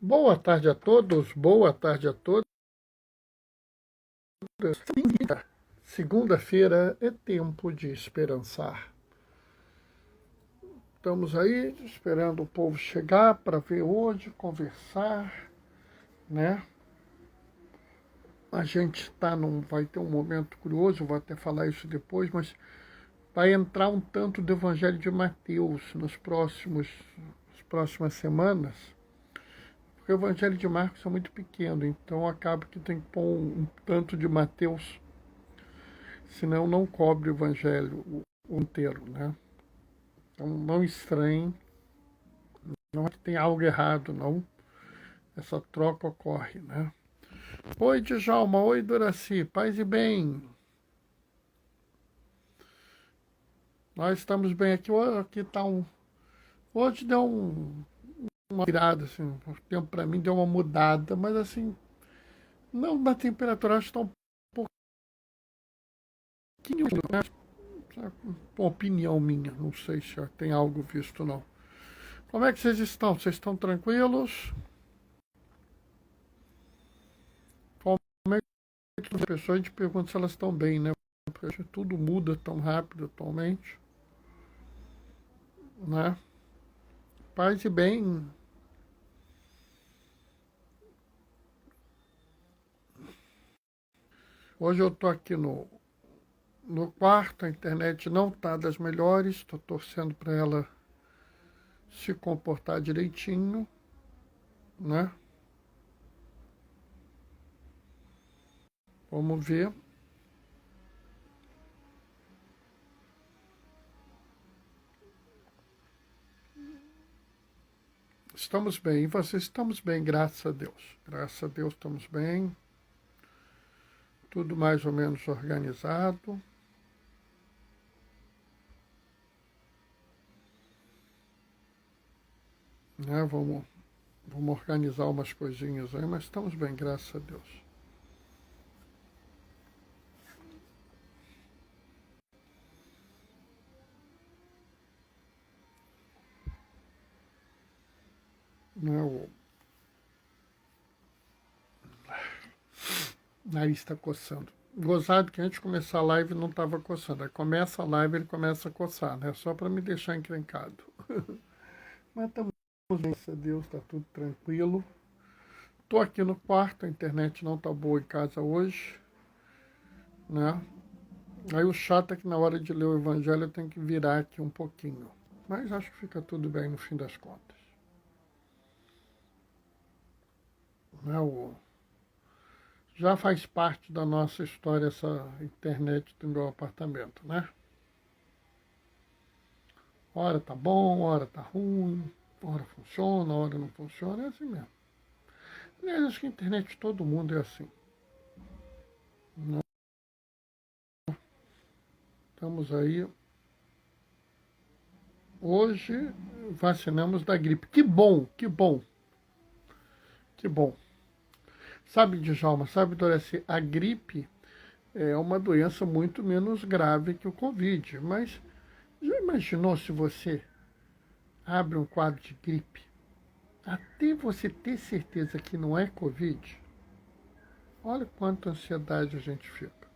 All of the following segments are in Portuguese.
Boa tarde a todos, boa tarde a todas. Segunda-feira é tempo de esperançar. Estamos aí esperando o povo chegar para ver hoje, conversar, né? A gente vai ter um momento curioso, vou até falar isso depois, mas vai entrar um tanto do Evangelho de Mateus nas próximas semanas. Porque o Evangelho de Marcos é muito pequeno, então acaba que tem que pôr um tanto de Mateus, senão não cobre o Evangelho o inteiro, né? Então não estranhe, não é que tem algo errado, não. Essa troca ocorre, né? Oi, Djalma, oi, Doraci, paz e bem. Nós estamos bem aqui, aqui tá hoje deu uma virada, assim, o tempo para mim deu uma mudada, mas assim, não na temperatura, acho que está um pouquinho, né? Uma opinião minha, não sei se já tem algo visto, não. Como é que vocês estão? Vocês estão tranquilos? Como é que as pessoas, a gente pergunta se elas estão bem, né? Porque tudo muda tão rápido atualmente, né? Paz e bem. Hoje eu estou aqui no quarto, a internet não está das melhores, estou torcendo para ela se comportar direitinho, né? Vamos ver. Estamos bem, e vocês? Estamos bem, graças a Deus. Graças a Deus estamos bem. Tudo mais ou menos organizado. Né? Vamos organizar umas coisinhas aí, mas estamos bem, graças a Deus. Né? O nariz está coçando. Gozado que antes de começar a live não estava coçando. Aí começa a live ele começa a coçar, né? Só para me deixar encrencado. Mas estamos bem, graças a Deus, está tudo tranquilo. Estou aqui no quarto, a internet não está boa em casa hoje, né? Aí o chato é que na hora de ler o Evangelho eu tenho que virar aqui um pouquinho. Mas acho que fica tudo bem no fim das contas. Né? Já faz parte da nossa história essa internet do meu apartamento, né? Hora tá bom, hora tá ruim, hora funciona, hora não funciona, é assim mesmo. Aliás, acho que a internet de todo mundo é assim. Né? Estamos aí. Hoje vacinamos da gripe. Que bom, que bom, que bom. Sabe, Djalma, sabe, Doraci, a gripe é uma doença muito menos grave que o Covid. Mas já imaginou se você abre um quadro de gripe, até você ter certeza que não é Covid? Olha quanta ansiedade a gente fica,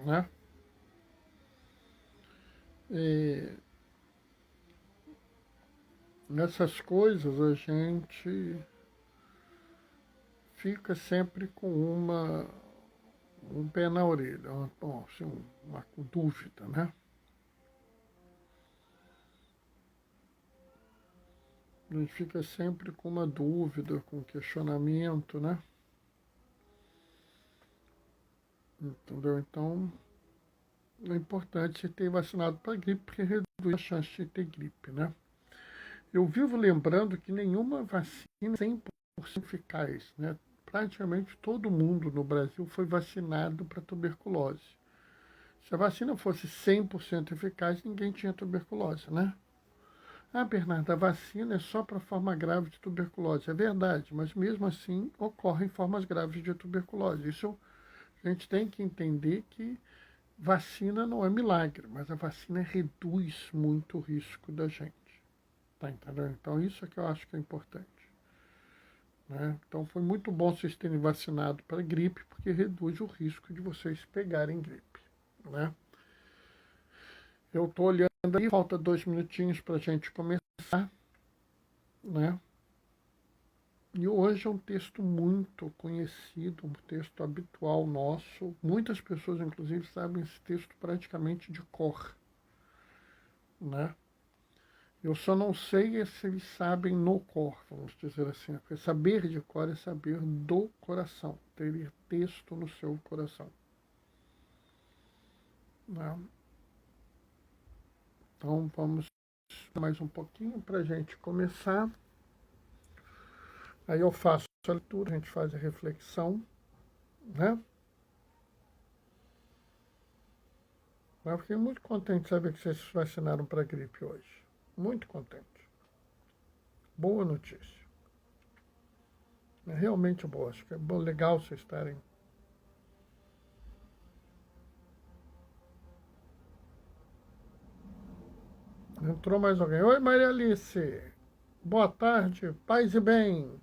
né? E nessas coisas a gente fica sempre com um pé na orelha, assim, uma dúvida, né? A gente fica sempre com uma dúvida, com um questionamento, né? Entendeu? Então, é importante você ter vacinado para gripe, porque reduz a chance de ter gripe, né? Eu vivo lembrando que nenhuma vacina é 100% eficaz, né? Praticamente todo mundo no Brasil foi vacinado para tuberculose. Se a vacina fosse 100% eficaz, ninguém tinha tuberculose, né? Ah, Bernardo, a vacina é só para forma grave de tuberculose. É verdade, mas mesmo assim ocorrem formas graves de tuberculose. Isso a gente tem que entender que vacina não é milagre, mas a vacina reduz muito o risco da gente. Tá entendendo? Então isso é que eu acho que é importante. né? Então foi muito bom vocês terem vacinado para gripe, porque reduz o risco de vocês pegarem gripe, né? Eu estou olhando aí, falta 2 minutinhos para a gente começar, né? E hoje é um texto muito conhecido, um texto habitual nosso. Muitas pessoas, inclusive, sabem esse texto praticamente de cor, né? Eu só não sei se eles sabem no cor, vamos dizer assim. Porque saber de cor é saber do coração, ter texto no seu coração, né? Então vamos mais um pouquinho para a gente começar. Aí eu faço a leitura, a gente faz a reflexão, né? Eu fiquei muito contente de saber que vocês se vacinaram para a gripe hoje. Muito contente. Boa notícia. É realmente boa. Acho que é bom, legal vocês estarem. Entrou mais alguém. Oi, Maria Alice. Boa tarde. Paz e bem.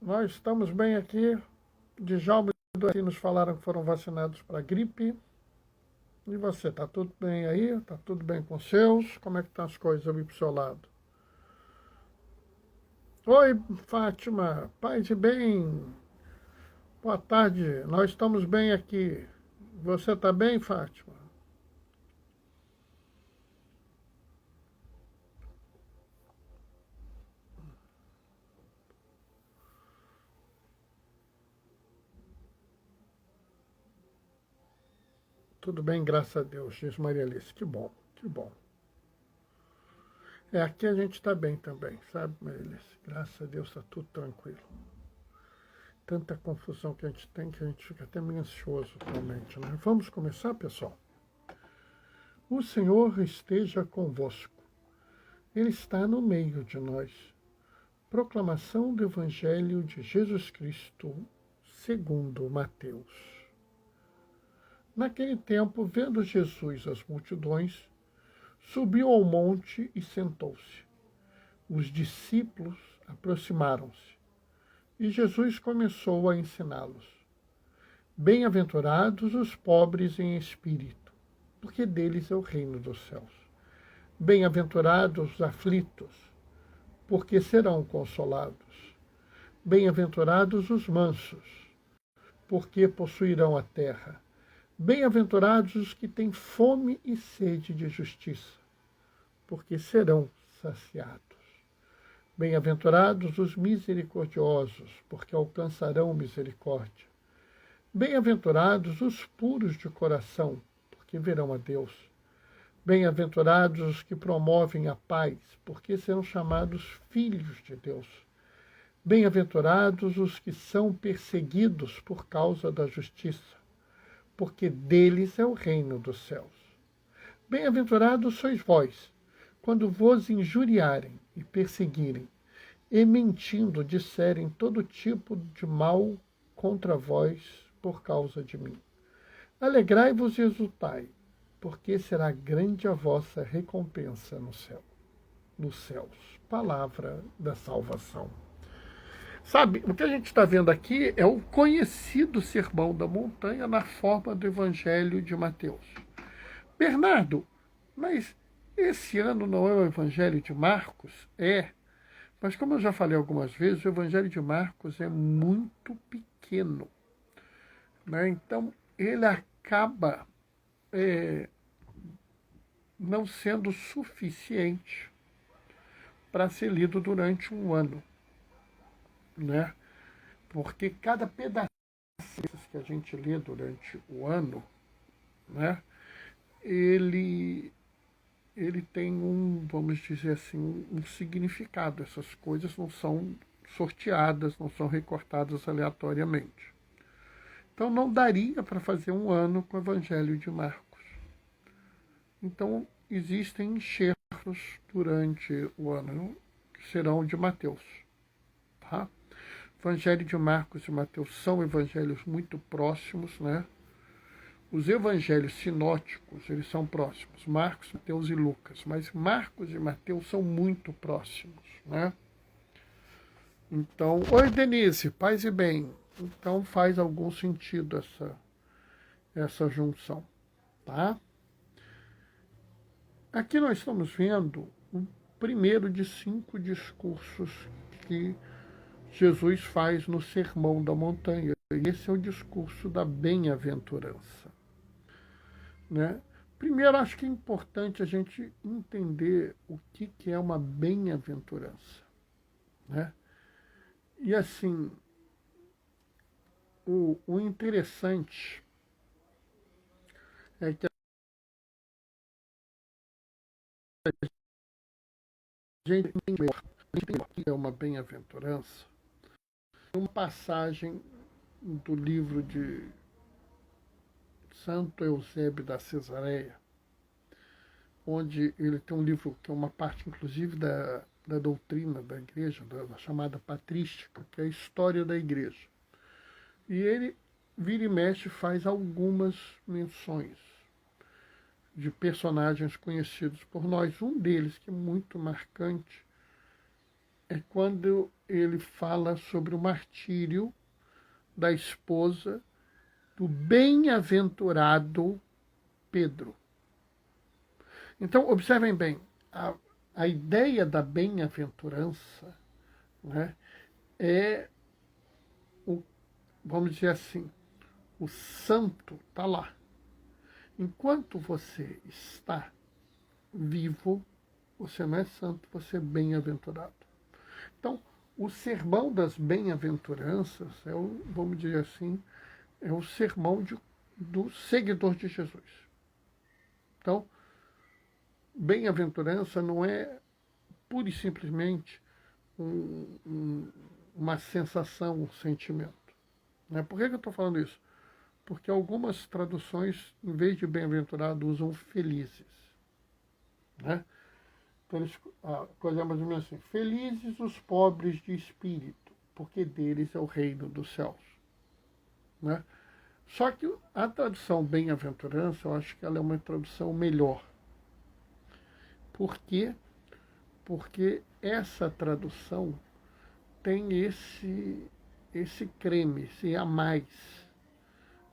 Nós estamos bem aqui. Djalma e Dorothy nos falaram que foram vacinados para a gripe. E você, tá tudo bem aí? Tá tudo bem com os seus? Como é que estão as coisas ali pro seu lado? Oi, Fátima, paz e bem. Boa tarde, nós estamos bem aqui. Você está bem, Fátima? Tudo bem, graças a Deus, diz Maria Alice. Que bom, que bom. É, aqui a gente está bem também, sabe, Maria Alice? Graças a Deus está tudo tranquilo. Tanta confusão que a gente tem que a gente fica até meio ansioso realmente, né? Vamos começar, pessoal? O Senhor esteja convosco. Ele está no meio de nós. Proclamação do Evangelho de Jesus Cristo, segundo Mateus. Naquele tempo, vendo Jesus as multidões, subiu ao monte e sentou-se. Os discípulos aproximaram-se e Jesus começou a ensiná-los. Bem-aventurados os pobres em espírito, porque deles é o reino dos céus. Bem-aventurados os aflitos, porque serão consolados. Bem-aventurados os mansos, porque possuirão a terra. Bem-aventurados os que têm fome e sede de justiça, porque serão saciados. Bem-aventurados os misericordiosos, porque alcançarão misericórdia. Bem-aventurados os puros de coração, porque verão a Deus. Bem-aventurados os que promovem a paz, porque serão chamados filhos de Deus. Bem-aventurados os que são perseguidos por causa da justiça, porque deles é o reino dos céus. Bem-aventurados sois vós, quando vos injuriarem e perseguirem, e mentindo disserem todo tipo de mal contra vós por causa de mim. Alegrai-vos e exultai, porque será grande a vossa recompensa no céu, nos céus. Palavra da salvação. Sabe, o que a gente está vendo aqui é o conhecido Sermão da Montanha na forma do Evangelho de Mateus. Bernardo, mas esse ano não é o Evangelho de Marcos? É. Mas como eu já falei algumas vezes, o Evangelho de Marcos é muito pequeno, né? Então, ele acaba não sendo suficiente para ser lido durante um ano, né? Porque cada pedacinho que a gente lê durante o ano, né, ele tem vamos dizer assim, um significado. Essas coisas não são sorteadas, não são recortadas aleatoriamente. Então não daria para fazer um ano com o Evangelho de Marcos. Então existem enxertos durante o ano que serão de Mateus. Tá? O Evangelho de Marcos e Mateus são evangelhos muito próximos, né? Os evangelhos sinóticos, eles são próximos, Marcos, Mateus e Lucas, mas Marcos e Mateus são muito próximos, né? Então, oi Denise, paz e bem. Então faz algum sentido essa junção, tá? Aqui nós estamos vendo o primeiro de 5 discursos que Jesus faz no Sermão da Montanha. E esse é o discurso da bem-aventurança, né? Primeiro, acho que é importante a gente entender o que é uma bem-aventurança, né? E assim, o interessante é que a gente tem o que é uma bem-aventurança. Uma passagem do livro de Santo Eusébio da Cesareia, onde ele tem um livro que é uma parte, inclusive, da doutrina da igreja, da chamada patrística, que é a história da igreja. E ele, vira e mexe, faz algumas menções de personagens conhecidos por nós. Um deles, que é muito marcante, é quando ele fala sobre o martírio da esposa do bem-aventurado Pedro. Então, observem bem, a ideia da bem-aventurança, né, é, vamos dizer assim, o santo está lá. Enquanto você está vivo, você não é santo, você é bem-aventurado. Então, o sermão das bem-aventuranças é o, vamos dizer assim, é o sermão do seguidor de Jesus. Então, bem-aventurança não é pura e simplesmente uma sensação, um sentimento. Né? Por que eu estou falando isso? Porque algumas traduções, em vez de bem-aventurado, usam felizes. Né? Então eles colhemos mais ou menos assim: felizes os pobres de espírito, porque deles é o reino dos céus. Né? Só que a tradução bem-aventurança, eu acho que ela é uma tradução melhor. Por quê? Porque essa tradução tem esse creme, esse a mais,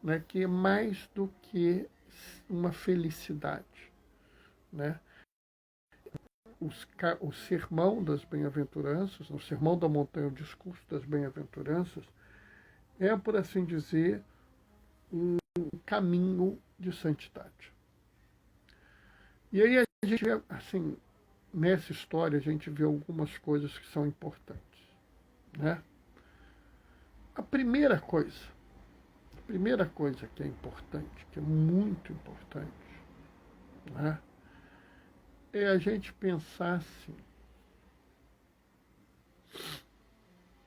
né? Que é mais do que uma felicidade. Né? O sermão das bem-aventuranças, o sermão da montanha, o discurso das bem-aventuranças, é, por assim dizer, um caminho de santidade. E aí a gente vê, assim, nessa história, a gente vê algumas coisas que são importantes. Né? A primeira coisa que é importante, que é muito importante, né, é a gente pensar assim: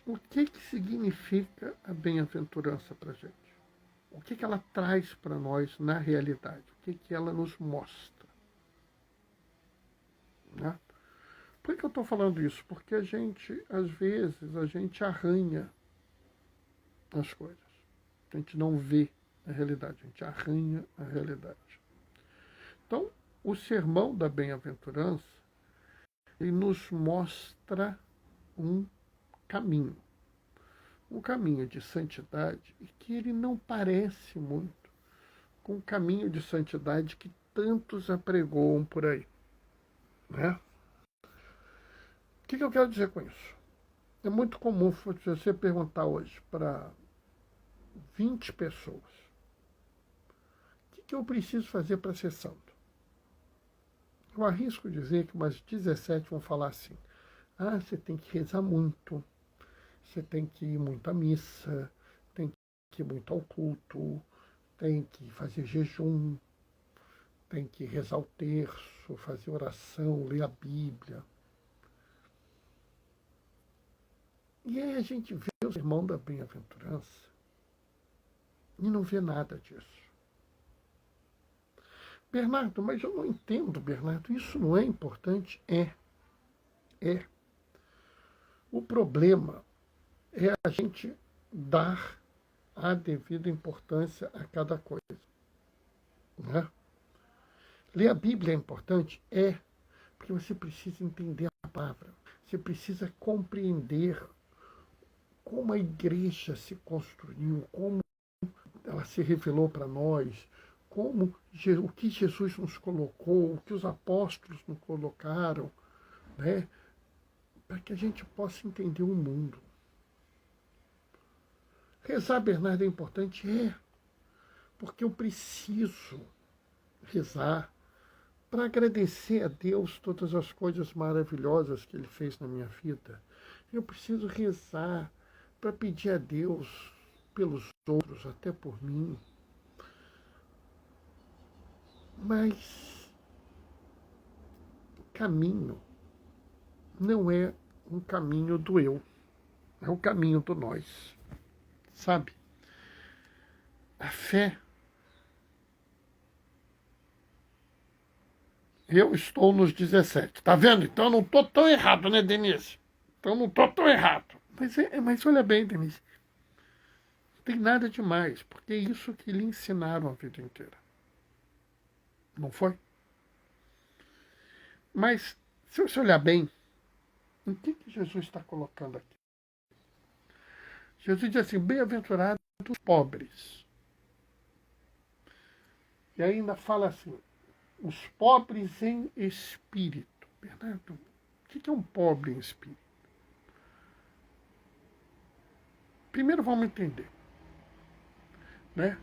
o que significa a bem-aventurança para a gente? O que ela traz para nós na realidade? O que ela nos mostra? Né? Por que eu estou falando isso? Porque a gente, às vezes, a gente arranha as coisas. A gente não vê a realidade, a gente arranha a realidade. Então, o sermão da bem-aventurança, ele nos mostra um caminho de santidade, e que ele não parece muito com o caminho de santidade que tantos apregoam por aí. Né? O que eu quero dizer com isso? É muito comum você perguntar hoje para 20 pessoas: o que eu preciso fazer para ser santo? Eu arrisco dizer que umas 17 vão falar assim: ah, você tem que rezar muito, você tem que ir muito à missa, tem que ir muito ao culto, tem que fazer jejum, tem que rezar o terço, fazer oração, ler a Bíblia. E aí a gente vê o sermão da bem-aventurança e não vê nada disso. Bernardo, mas eu não entendo, Bernardo, isso não é importante? É. O problema é a gente dar a devida importância a cada coisa. Né? Ler a Bíblia é importante? É, porque você precisa entender a palavra. Você precisa compreender como a igreja se construiu, como ela se revelou para nós, como o que Jesus nos colocou, o que os apóstolos nos colocaram, né? Para que a gente possa entender o mundo. Rezar, Bernardo, é importante? É, porque eu preciso rezar para agradecer a Deus todas as coisas maravilhosas que Ele fez na minha vida. Eu preciso rezar para pedir a Deus pelos outros, até por mim. Mas caminho não é um caminho do eu, é o caminho do nós, sabe? A fé. Eu estou nos 17, tá vendo? Então eu não estou tão errado, né, Denise? Então eu não estou tão errado. Mas olha bem, Denise, não tem nada demais, porque é isso que lhe ensinaram a vida inteira. Não foi? Mas, se você olhar bem, o que Jesus está colocando aqui? Jesus diz assim, bem-aventurados os pobres. E ainda fala assim, os pobres em espírito. Bernardo, o que é um pobre em espírito? Primeiro vamos entender, né?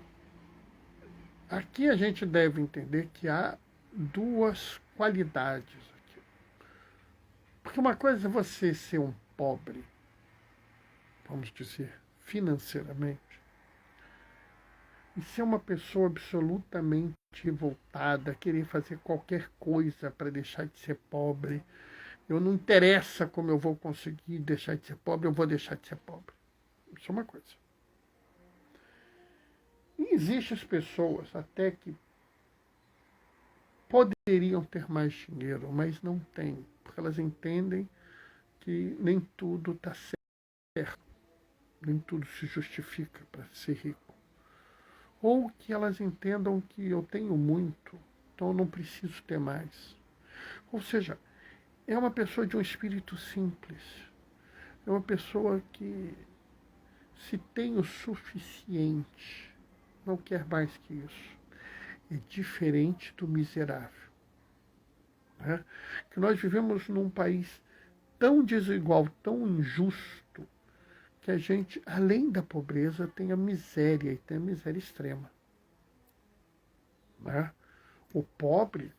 Aqui a gente deve entender que há duas qualidades aqui. Porque uma coisa é você ser um pobre, vamos dizer, financeiramente, e ser uma pessoa absolutamente revoltada, querer fazer qualquer coisa para deixar de ser pobre. Eu não interessa como eu vou conseguir deixar de ser pobre, eu vou deixar de ser pobre. Isso é uma coisa. E existem as pessoas até que poderiam ter mais dinheiro, mas não têm, porque elas entendem que nem tudo está certo, nem tudo se justifica para ser rico. Ou que elas entendam que eu tenho muito, então eu não preciso ter mais. Ou seja, é uma pessoa de um espírito simples, é uma pessoa que se tem o suficiente, não quer mais que isso. É diferente do miserável. Né? Que nós vivemos num país tão desigual, tão injusto, que a gente, além da pobreza, tem a miséria, e tem a miséria extrema. Né? O pobre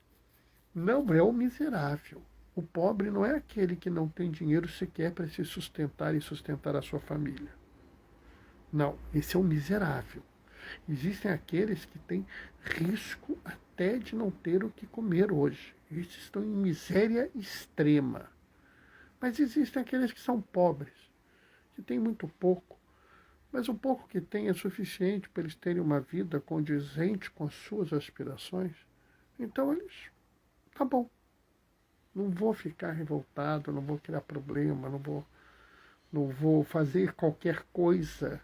não é o miserável. O pobre não é aquele que não tem dinheiro sequer para se sustentar e sustentar a sua família. Não, esse é o miserável. Existem aqueles que têm risco até de não ter o que comer hoje. Esses estão em miséria extrema. Mas existem aqueles que são pobres, que têm muito pouco, mas o pouco que têm é suficiente para eles terem uma vida condizente com as suas aspirações. Então eles, tá bom, não vou ficar revoltado, não vou criar problema, não vou fazer qualquer coisa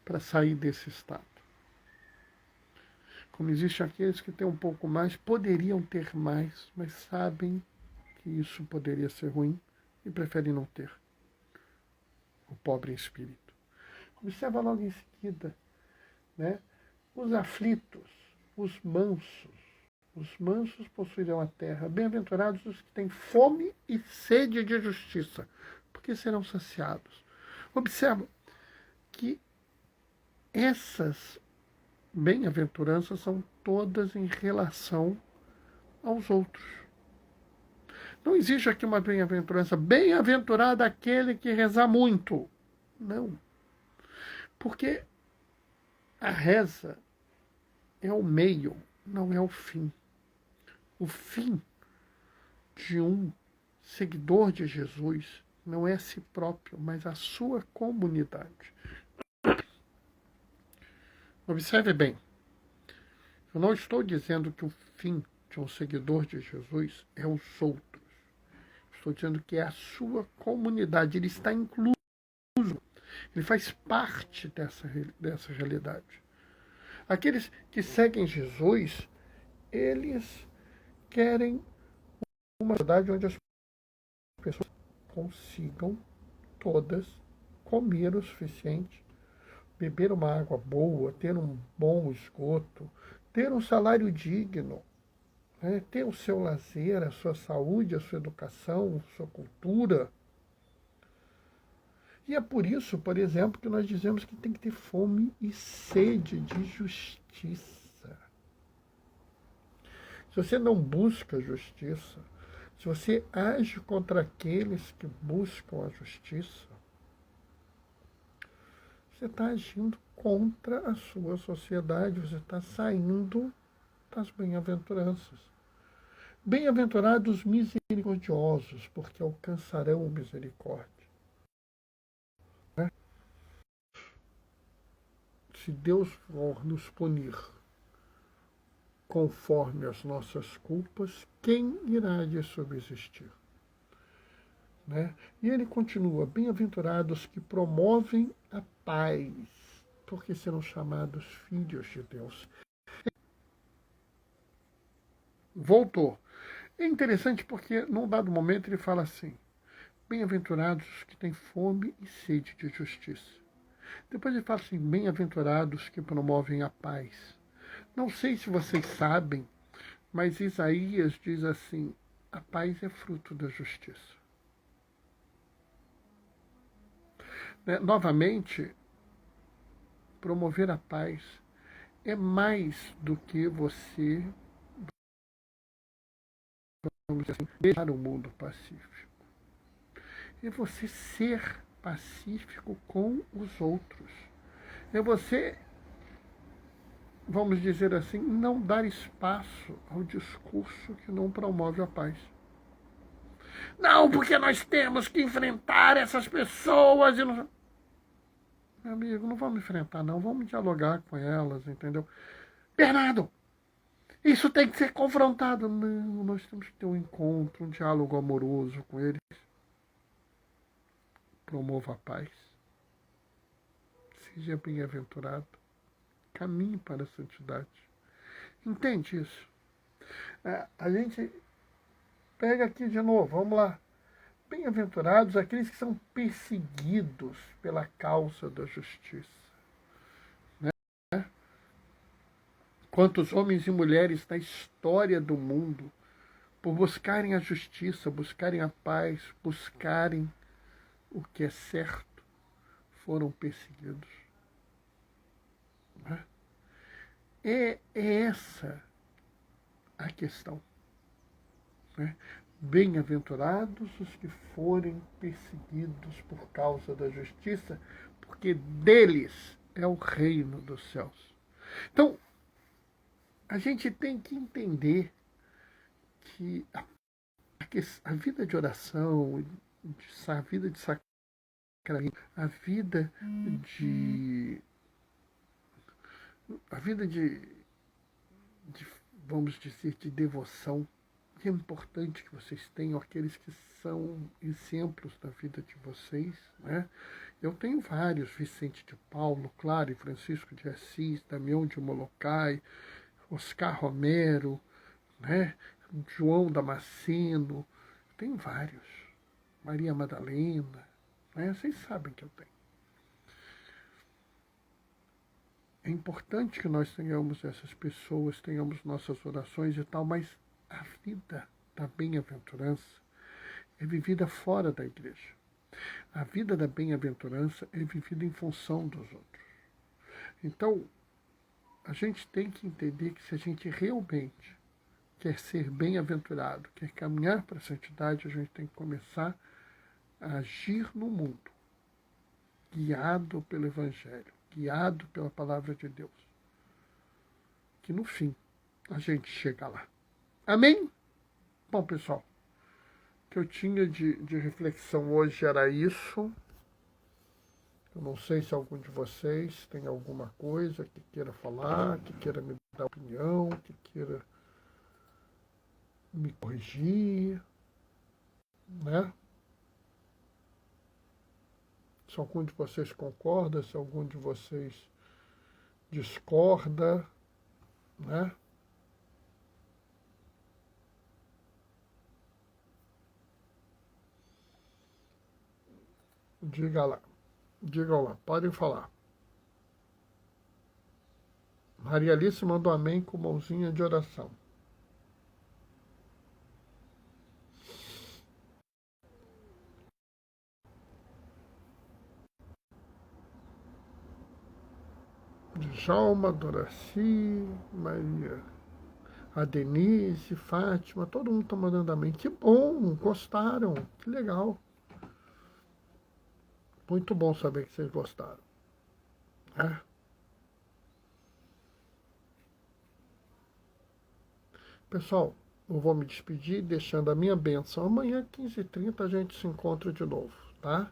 para sair desse estado. Como existem aqueles que têm um pouco mais, poderiam ter mais, mas sabem que isso poderia ser ruim e preferem não ter. O pobre em espírito. Observa logo em seguida, né? Os aflitos, os mansos possuirão a terra. Bem-aventurados os que têm fome e sede de justiça, porque serão saciados. Observa que essas bem-aventuranças são todas em relação aos outros. Não existe aqui uma bem-aventurança, bem-aventurado aquele que reza muito. Não. Porque a reza é o meio, não é o fim. O fim de um seguidor de Jesus não é a si próprio, mas a sua comunidade. Observe bem, eu não estou dizendo que o fim de um seguidor de Jesus é os outros. Estou dizendo que é a sua comunidade, ele está incluso, ele faz parte dessa realidade. Aqueles que seguem Jesus, eles querem uma sociedade onde as pessoas consigam todas comer o suficiente, beber uma água boa, ter um bom esgoto, ter um salário digno, né? Ter o seu lazer, a sua saúde, a sua educação, a sua cultura. E é por isso, por exemplo, que nós dizemos que tem que ter fome e sede de justiça. Se você não busca justiça, se você age contra aqueles que buscam a justiça, você está agindo contra a sua sociedade, você está saindo das bem-aventuranças. Bem-aventurados misericordiosos, porque alcançarão misericórdia. Se Deus for nos punir conforme as nossas culpas, quem irá de subsistir? Né? E ele continua, bem-aventurados que promovem a paz, porque serão chamados filhos de Deus. Voltou. É interessante porque, num dado momento, ele fala assim, bem-aventurados que têm fome e sede de justiça. Depois ele fala assim, bem-aventurados que promovem a paz. Não sei se vocês sabem, mas Isaías diz assim, a paz é fruto da justiça. Né? Novamente, promover a paz é mais do que você, vamos dizer assim, deixar o mundo pacífico. É você ser pacífico com os outros. É você, vamos dizer assim, não dar espaço ao discurso que não promove a paz. Não, porque nós temos que enfrentar essas pessoas e não... Meu amigo, não vamos enfrentar, não. Vamos dialogar com elas, entendeu? Bernardo, isso tem que ser confrontado. Não, nós temos que ter um encontro, um diálogo amoroso com eles. Promova a paz. Seja bem-aventurado. Caminhe para a santidade. Entende isso? A gente pega aqui de novo, vamos lá. Bem-aventurados aqueles que são perseguidos pela causa da justiça. Né? Quantos homens e mulheres na história do mundo, por buscarem a justiça, buscarem a paz, buscarem o que é certo, foram perseguidos. Né? É essa a questão. Né? Bem-aventurados os que forem perseguidos por causa da justiça, porque deles é o reino dos céus. Então, a gente tem que entender que a vida de oração, a vida de sacramento, a vida de, vamos dizer, de devoção, é importante que vocês tenham aqueles que são exemplos da vida de vocês, né? Eu tenho vários, Vicente de Paulo, claro, e Francisco de Assis, Damião de Molokai, Oscar Romero, né? João Damasceno, tem vários, Maria Madalena, né? Vocês sabem que eu tenho. É importante que nós tenhamos essas pessoas, tenhamos nossas orações e tal, mas a vida da bem-aventurança é vivida fora da igreja. A vida da bem-aventurança é vivida em função dos outros. Então, a gente tem que entender que se a gente realmente quer ser bem-aventurado, quer caminhar para a santidade, a gente tem que começar a agir no mundo, guiado pelo Evangelho, guiado pela Palavra de Deus. Que no fim, a gente chega lá. Amém? Bom, pessoal, o que eu tinha de reflexão hoje era isso. Eu não sei se algum de vocês tem alguma coisa que queira falar, que queira me dar opinião, que queira me corrigir, né? Se algum de vocês concorda, se algum de vocês discorda, né? Diga lá. Digam lá, podem falar. Maria Alice mandou amém com mãozinha de oração. Djalma, Doraci, Maria, a Denise, Fátima, todo mundo está mandando amém. Que bom, gostaram, que legal. Muito bom saber que vocês gostaram. É. Pessoal, eu vou me despedir deixando a minha bênção. Amanhã, 15h30, a gente se encontra de novo, tá?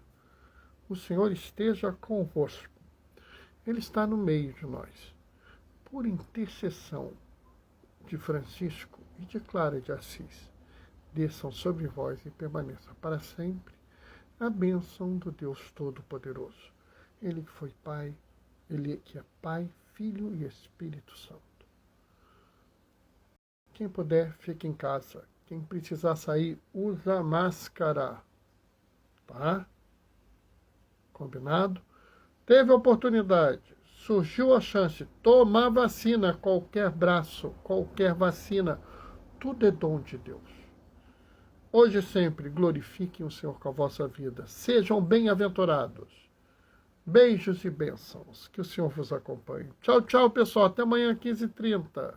O Senhor esteja convosco. Ele está no meio de nós. Por intercessão de Francisco e de Clara de Assis, desçam sobre vós e permaneça para sempre a bênção do Deus Todo-Poderoso. Ele que foi Pai, Ele que é Pai, Filho e Espírito Santo. Quem puder, fique em casa. Quem precisar sair, usa máscara. Tá? Combinado? Teve oportunidade, surgiu a chance, tomar vacina, qualquer braço, qualquer vacina, tudo é dom de Deus. Hoje e sempre, glorifiquem o Senhor com a vossa vida. Sejam bem-aventurados. Beijos e bênçãos. Que o Senhor vos acompanhe. Tchau, tchau, pessoal. Até amanhã, 15h30.